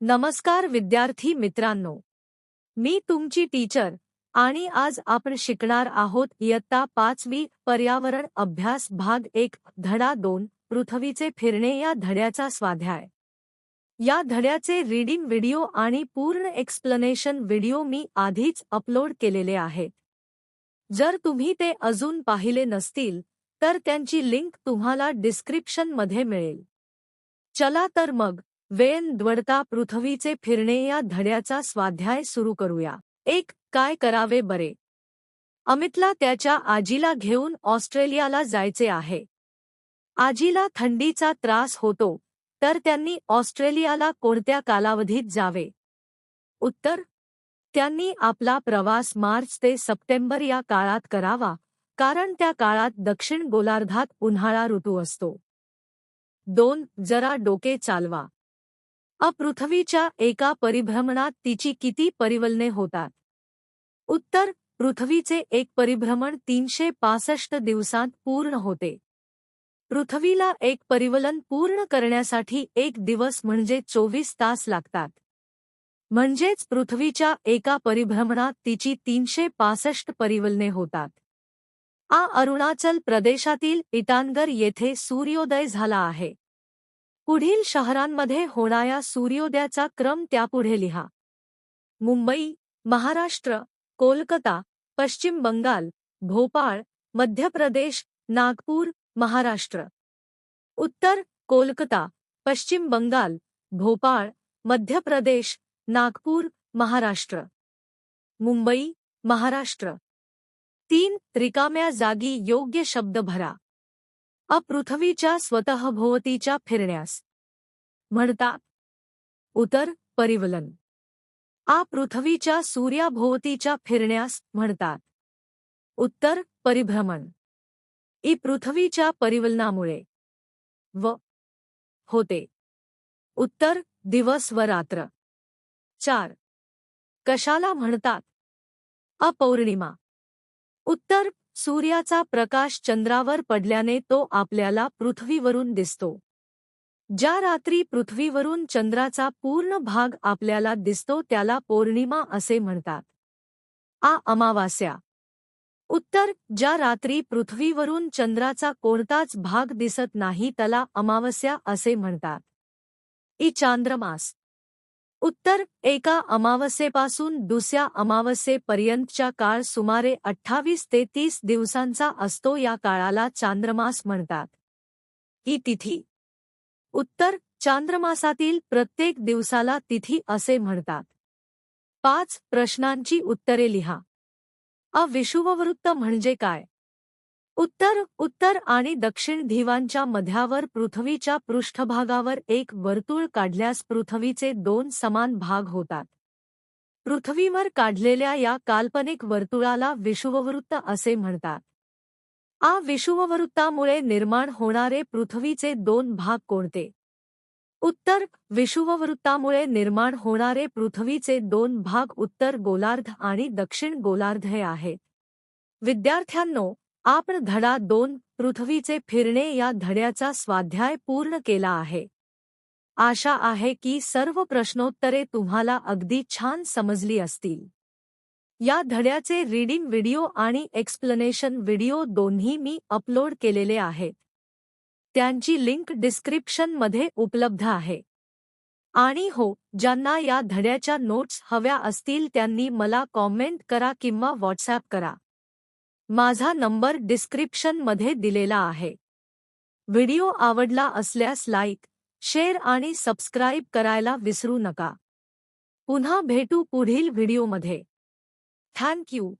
नमस्कार विद्यार्थी मित्रांनो, मी तुमची टीचर आणि आज आपण शिकणार आहोत इयत्ता 5वी पर्यावरण अभ्यास भाग 1 धडा 2 पृथ्वीचे फिरणे या धड्याचा स्वाध्याय. या धड्याचे रीडिंग व्हिडिओ आणि पूर्ण एक्सप्लेनेशन व्हिडिओ मी आधीच अपलोड केलेले आहेत. जर तुम्ही ते अजून पाहिले नसतील तर त्यांची लिंक तुम्हाला डिस्क्रिप्शन मध्ये मिळेल. चला तर मग वेळ न दवडता पृथ्वीचे फिरणे या धड्याचा स्वाध्याय सुरू करूया. 1. काय करावे बरे? अमितला त्याच्या आजीला घेऊन ऑस्ट्रेलियाला जायचे आहे. आजीला थंडीचा त्रास होतो, तर त्यांनी ऑस्ट्रेलियाला कोणत्या कालावधीत जावे? उत्तर: त्यांनी आपला प्रवास मार्च ते सप्टेंबर या काळात करावा, कारण त्या काळात दक्षिण गोलार्धात उन्हाळा ऋतू असतो. 2. जरा डोके चालवा. पृथ्वीच्या एका परिभ्रमणात तिची किती परिवलने होतात? उत्तर: पृथ्वीचे एक परिभ्रमण 365 दिवसांत पूर्ण होते. पृथ्वीला एक परिवलन पूर्ण करण्यासाठी एक दिवस म्हणजे 24 तास लागतात. म्हणजेच पृथ्वीच्या एका परिभ्रमणात तिची 365 परिवलने होतात. अरुणाचल प्रदेशातील इटानगर येथे सूर्योदय झाला आहे. पुढील शहरांमध्ये होणाऱ्या सूर्योदयाचा क्रम त्यापुढे लिहा. मुंबई, महाराष्ट्र, कोलकाता, पश्चिम बंगाल, भोपाळ, मध्य प्रदेश, नागपूर, महाराष्ट्र. उत्तर: कोलकाता, पश्चिम बंगाल, भोपाळ, मध्य प्रदेश, नागपूर, महाराष्ट्र. मुंबई, महाराष्ट्र. 3. रिकाम्या जागी योग्य शब्द भरा. पृथ्वीच्या स्वतःभोवतीच्या फिरण्यास म्हणतात. उत्तर: परिवलन. पृथ्वीच्या सूर्याभोवतीच्या फिरण्यास म्हणतात. उत्तर: परिभ्रमण. पृथ्वीच्या परिवलनामुळे होते. उत्तर: दिवस व रात्र. 4. कशाला म्हणतात? पौर्णिमा. उत्तर: सूर्याचा प्रकाश चंद्रावर पडल्याने तो आपल्याला पृथ्वीवरून दिसतो. ज्या रात्री पृथ्वीवरून चंद्राचा पूर्ण भाग आपल्याला दिसतो त्याला पौर्णिमा असे म्हणतात. अमावास्या. उत्तर: ज्या रात्री पृथ्वीवरून चंद्राचा कोणताच भाग दिसत नाही त्याला अमावस्या असे म्हणतात. चांद्रमास. उत्तर: एका अमावस्येपासून दुसऱ्या अमावस्येपर्यंतचा काळ सुमारे 28 ते 30 दिवसांचा असतो. या काळाला चांद्रमास म्हणतात. तिथी. उत्तर: चांद्रमासातील प्रत्येक दिवसाला तिथी असे म्हणतात. 5 प्रश्नांची उत्तरे लिहा. विषुववृत्त म्हणजे काय? उत्तर: उत्तर आणि दक्षिण ध्रुवांच्या मध्यावर पृथ्वीच्या पृष्ठभागावर एक वर्तुळ काढल्यास पृथ्वीचे 2 समान भाग होतात. पृथ्वीवर काढलेल्या या काल्पनिक वर्तुळाला विषुववृत्त असे म्हणतात. विषुववृत्तामुळे निर्माण होणारे पृथ्वीचे 2 भाग कोणते? उत्तर: विषुववृत्तामुळे निर्माण होणारे पृथ्वीचे 2 भाग उत्तर गोलार्ध आणि दक्षिण गोलार्ध हे आहेत. विद्यार्थ्यांनो, आपण धडा 2 पृथ्वीचे फिरणे या धड्याचा स्वाध्याय पूर्ण केला आहे. आशा आहे की सर्व प्रश्नोत्तरे तुम्हाला अगदी छान समजली असतील. या धड्याचे रीडिंग व्हिडिओ आणि एक्सप्लेनेशन व्हिडिओ दोन्ही मी अपलोड केलेले आहेत. त्यांची लिंक डिस्क्रिप्शन मध्ये उपलब्ध आहे. आणि हो, ज्यांना या धड्याच्या नोट्स हव्या असतील त्यांनी मला कॉमेंट करा किंवा व्हॉट्सॲप करा. माझा नंबर डिस्क्रिप्शन मध्ये दिलेला आहे. व्हिडिओ आवडला असल्यास लाईक, शेअर आणि सबस्क्राईब करायला विसरू नका. पुन्हा भेटू पुढील व्हिडिओमध्ये. Thank you.